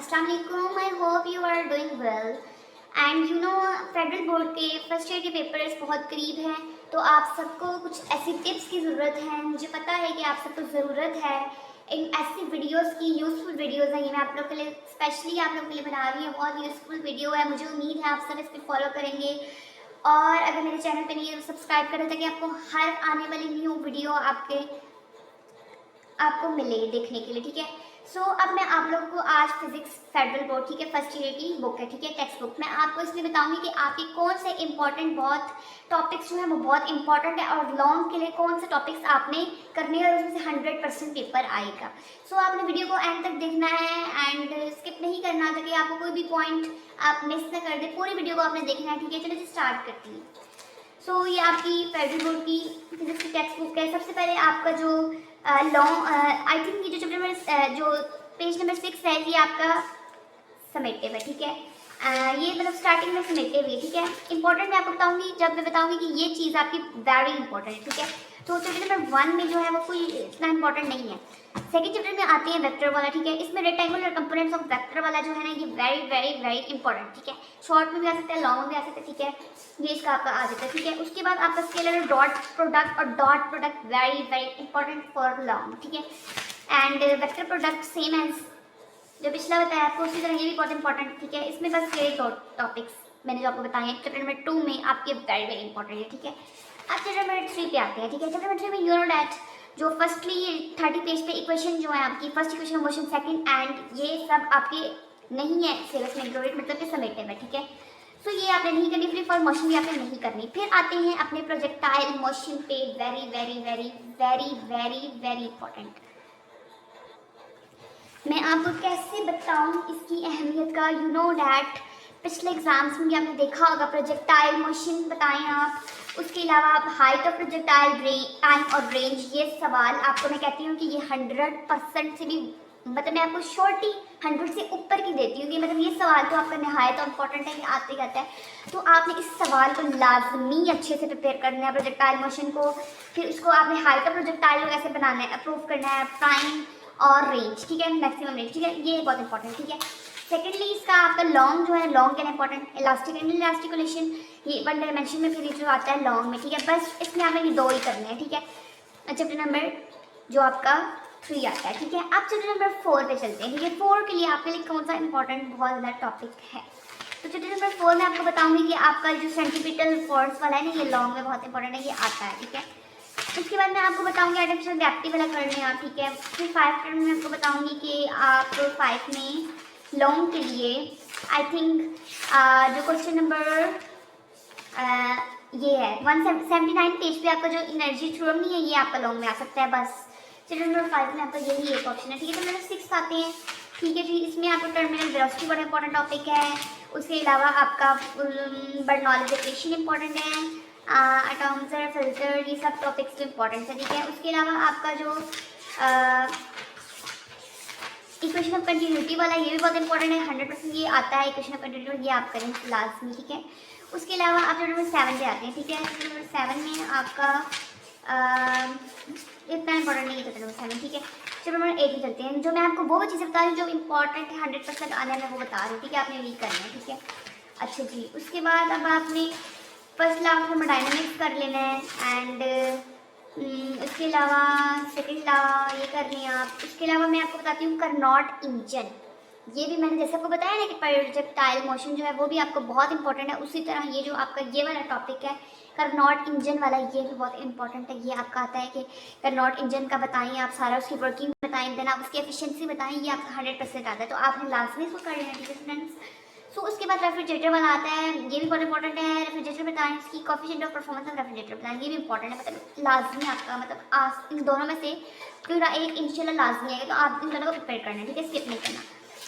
अस्सलाम वालेकुम। I hope you are doing well and federal board के फर्स्ट ईयर के पेपर्स बहुत करीब हैं, तो आप सबको कुछ ऐसी टिप्स की ज़रूरत है। मुझे पता है कि आप सबको ज़रूरत है इन ऐसी वीडियोस की। यूज़फुल वीडियोस हैं ये, मैं आप लोग के लिए स्पेशली आप लोग के लिए बना रही हूँ। बहुत यूज़फुल वीडियो है, मुझे उम्मीद है आप सब इस पर फॉलो करेंगे। और अगर मेरे चैनल पे नहीं है तो सब्सक्राइब करें ताकि आपको हर आने वाली न्यू वीडियो आपको मिले देखने के लिए, ठीक है। सो अब मैं आप लोगों को आज फिजिक्स फेडरल बोर्ड, ठीक है, फर्स्ट ईयर की बुक है, ठीक है, टेक्स्ट बुक। मैं आपको इसमें बताऊंगी कि आपके कौन से इंपॉर्टेंट बहुत टॉपिक्स जो है वो बहुत इंपॉर्टेंट है, और लॉन्ग के लिए कौन से टॉपिक्स आपने करने हैं और उसमें से 100% पेपर आएगा। सो आपने वीडियो को एंड तक देखना है एंड स्किप नहीं करना ताकि आपको कोई भी पॉइंट आप मिस ना कर दे। पूरी वीडियो को आपने देखना है, ठीक है। चलिए स्टार्ट करती हूँ। सो ये आपकी फेडरल बोर्ड की फिजिक्स की टेक्स्ट बुक है। सबसे पहले आपका जो लॉन्ग आई थिंक ये जो चैप्टर नंबर जो पेज नंबर 6 है ये आपका समेटिव है, ठीक है। ये मतलब स्टार्टिंग में समेटिव है, ठीक है। इंपॉर्टेंट मैं आपको बताऊंगी जब मैं बताऊंगी कि ये चीज़ आपकी वेरी इंपॉर्टेंट है, ठीक है। तो चैप्टर नंबर 1 में जो है वो कोई इतना इंपॉर्टेंट नहीं है। सेकंड चैप्टर में आते हैं वेक्टर वाला, ठीक है। इसमें रेक्टेंगुलर कंपोनेंट्स ऑफ वेक्टर वाला जो है ना ये वेरी वेरी वेरी इंपॉर्टेंट, ठीक है। शॉर्ट में भी आ सकता है, लॉन्ग में भी आ सकता है, ठीक है। ये इसका आपका आ जाता है, ठीक है। उसके बाद आपका स्केलर डॉट प्रोडक्ट, और dot product very very important for long, ठीक है। And vector product same as जो पिछला बताया आपको उसी तरह ये भी बहुत इंपॉर्टेंट, ठीक है। इसमें बस ये टॉपिक्स मैंने जो आपको बताए हैं चैप्टर नंबर 2 में आपके वेरी वेरी इंपॉर्टेंट है, ठीक है। अब चैप्टर नंबर 3 पे आते हैं, ठीक है। चैप्टर नंबर 3 में यू नो डैट जो फर्स्टली 30 पेज पे इक्वेशन जो है आपकी, first equation motion, second and ये सब आपके नहीं है सिलेबस में इंक्लूडेड, मतलब कि समेटिव है, ठीक है। सो ये आपने नहीं करनी, फ्री फॉर मोशन भी आपने नहीं करनी। फिर आते हैं अपने प्रोजेक्टाइल मोशन पे, very very very very very very important. मैं आपको कैसे बताऊं इसकी अहमियत का। यू नो डैट पिछले एग्जाम्स में भी आपने देखा होगा प्रोजेक्टाइल मोशन बताएं आप, उसके अलावा आप हाइट ऑफ प्रोजेक्टाइल, टाइम और रेंज। ये सवाल आपको मैं कहती हूँ कि ये 100% से भी मतलब मैं आपको श्योरिटी 100 से ऊपर की देती हूँ कि मतलब ये सवाल तो आपका नहायत और इम्पोर्टेंट है, ये आते रहता है। तो आपने इस सवाल को लाजमी अच्छे से प्रिपेयर करना है, प्रोजेक्टाइल मोशन को। फिर उसको आपने हाइट ऑफ प्रोजेक्टाइल को कैसे बनाना है, अप्रूव करना है, टाइम और रेंज, ठीक है, मैक्सिमम रेंज, ठीक है। ये बहुत इंपॉर्टेंट, ठीक है। सेकेंडली इसका आपका लॉन्ग जो है, लॉन्ग क्या इंपॉर्टेंट, इलास्टिक एंड इलास्टिकुलेशन, ये 1 डायमेंशन में फिर जो आता है लॉन्ग में, ठीक है। बस इसमें आपने ये 2 ही करने हैं, ठीक है। चैप्टर नंबर जो आपका 3 आता है, ठीक है। अब चैप्टर नंबर 4 पे चलते हैं, ठीक है। 4 के लिए आपके लिए कौन सा इंपॉर्टेंट बहुत ज़्यादा टॉपिक है। तो चैप्टर नंबर 4 में आपको बताऊंगी कि आपका जो सेंटीपिटल फोर्स वाला है ना ये लॉन्ग में बहुत इंपॉर्टेंट है, ये आता है, ठीक है। उसके बाद मैं आपको बताऊंगी आर्टिफिशियल ग्रेविटी वाला कर लें आप, ठीक है। फिर 5 में आपको बताऊंगी कि आप 5 में लॉन्ग के लिए आई थिंक जो क्वेश्चन नंबर ये है 179 पेज पे आपका जो एनर्जी थ्योरम नहीं है ये आपका लॉन्ग में आ सकता है। बस चैप्टर नंबर 5 में आपका यही एक ऑप्शन है, ठीक है। तो नंबर 6 आते हैं, ठीक है जी। इसमें आपको टर्मिनल वेलोसिटी बड़ा इंपॉर्टेंट टॉपिक है। उसके अलावा आपका बर्नौलीज इक्वेशन इंपॉर्टेंट है, एटॉम्स, फिल्टर, ये सब टॉपिक्स तो इंपॉर्टेंट है, ठीक है। उसके अलावा आपका जो इक्वेशन ऑफ कंटिन्यूटी वाला ये भी बहुत इंपॉर्टेंट है, 100% ये आता है इक्वेशन ऑफ कंटिन्यूटी, ये आप करें लाजमी, ठीक है। उसके अलावा आप चैप्टर नंबर 7 पे आते हैं, ठीक है। चैप्टर नंबर 7 में आपका इतना इंपॉर्टेंट नहीं है चैप्टर नंबर 7, ठीक है। चैप्टर नंबर 8 में चलते हैं, जो मैं आपको वो चीज़ें बता रही हूँ जो इंपॉर्टेंट है, 100% आने में वो बता रही हूँ, ठीक है। आपने यही करना है, ठीक है। अच्छा जी, उसके बाद अब आपने फर्स्ट लॉ ऑफ थर्मोडायनामिक्स कर लेना है एंड इसके अलावा सेकंड लॉ ये कर रही हैं आप। उसके अलावा मैं आपको बताती हूँ कार्नोट इंजन, ये भी मैंने जैसे आपको बताया ना कि प्रोजेक्टाइल मोशन जो है वो भी आपको बहुत इंपॉर्टेंट है। उसी तरह ये जो आपका ये वाला टॉपिक है कार्नोट इंजन वाला, ये भी बहुत इंपॉर्टेंट है। ये आपका आता है कि कार्नोट इंजन का बताएं आप सारा, उसकी वर्किंग बताएं, देन आप उसकी एफिशिएंसी बताएं, ये आपका 100% आता है। तो आपने लाजमी इसको कर लेना, ठीक है स्टूडेंट्स। सो उसके बाद रेफ्रिजरेटर वाला आता है, ये भी बहुत इंपॉर्टेंट है। रेफ्रिजरेटर बताएं, उसकी coefficient of performance of refrigerator बताएं, ये भी इंपॉर्टेंट है। मतलब लाजमी आपका मतलब इन दोनों में से पूरा एक इंशाल्लाह लाजमी है, तो आप इन दोनों को प्रिपेयर करना है, ठीक है, स्किप नहीं करना।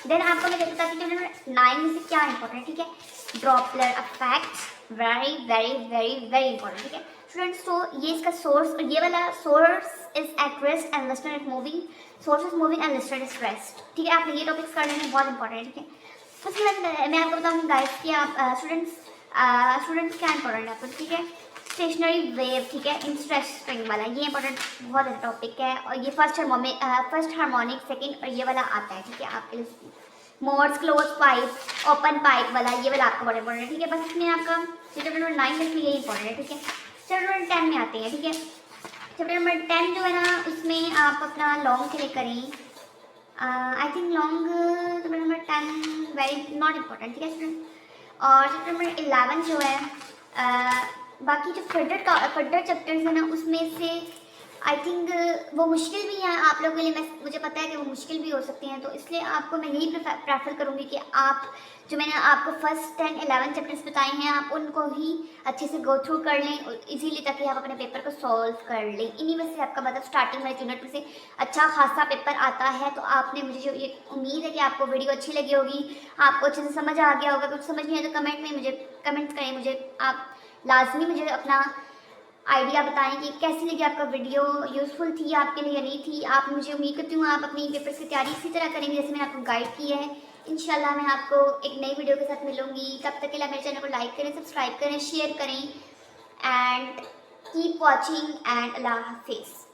देन आपको मैं बताती हूँ चैप्टर 9 में से क्या इंपॉर्टेंट है, ठीक है। ड्रॉपलर effects, very very very very important, ठीक है स्टूडेंट्स। तो ये इसका सोर्स, और ये वाला source is at rest and listed is moving, source is moving and listed is rest, ठीक है। आपने ये टॉपिक्स कर लेने बहुत इंपॉर्टेंट है, ठीक है। उसके बाद मैं आपको बताऊँगी गाइस कि आप स्टूडेंट्स क्या इंपॉर्टेंट है आपको, ठीक है। स्टेशनरी वेव, ठीक है, इन स्ट्रेस स्ट्रिंग वाला ये इंपॉर्टेंट बहुत अच्छा टॉपिक है। और ये फर्स्ट हार्मोनिक सेकंड और ये वाला आता है, ठीक है, आपके लिए modes, close pipe, open pipe वाला, ये वाला आपका बड़ा इंपॉर्टेंट है, ठीक है। बस इसमें आपका चैप्टर नंबर 9 में यही इंपॉर्टेंट है, ठीक है। चैप्टर नंबर 10 में आते हैं, ठीक है। चैप्टर नंबर 10 जो है ना, उसमें आप अपना लॉन्ग से करें। I think long chapter number 10 very not important, ठीक है स्टूडेंट। और चैप्टर नंबर 11 जो है, बाकी जो फर्दर चैप्टर्स हैं ना, उसमें से आई थिंक वो मुश्किल भी हैं आप लोगों के लिए। मुझे पता है कि वो मुश्किल भी हो सकती हैं, तो इसलिए आपको मैं यही प्रेफर करूँगी कि आप जो मैंने आपको फर्स्ट 10 11 चैप्टर्स बताए हैं, आप उनको ही अच्छे से गो थ्रू कर लें इजीली, ताकि आप अपने पेपर को सॉल्व कर लें। इन्हीं में से आपका मतलब स्टार्टिंग वाले यूनिट में से अच्छा खासा पेपर आता है। तो आपने, मुझे जो ये उम्मीद है कि आपको वीडियो अच्छी लगी होगी, आपको अच्छे से समझ आ गया होगा। कुछ समझ नहीं है तो कमेंट में मुझे कमेंट्स करें, मुझे आप लाजमी मुझे अपना आइडिया बताएं कि कैसी लगी आपका वीडियो, यूज़फुल थी आपके लिए या नहीं थी। आप, मुझे उम्मीद करती हूँ आप अपनी पेपर्स की तैयारी इसी तरह करेंगे जैसे मैंने आपको गाइड की है। इंशाल्लाह मैं आपको एक नई वीडियो के साथ मिलूंगी। तब तक के लिए मेरे चैनल को लाइक करें, सब्सक्राइब करें, शेयर करें एंड कीप वॉचिंग एंड अल्लाह हाफिज़।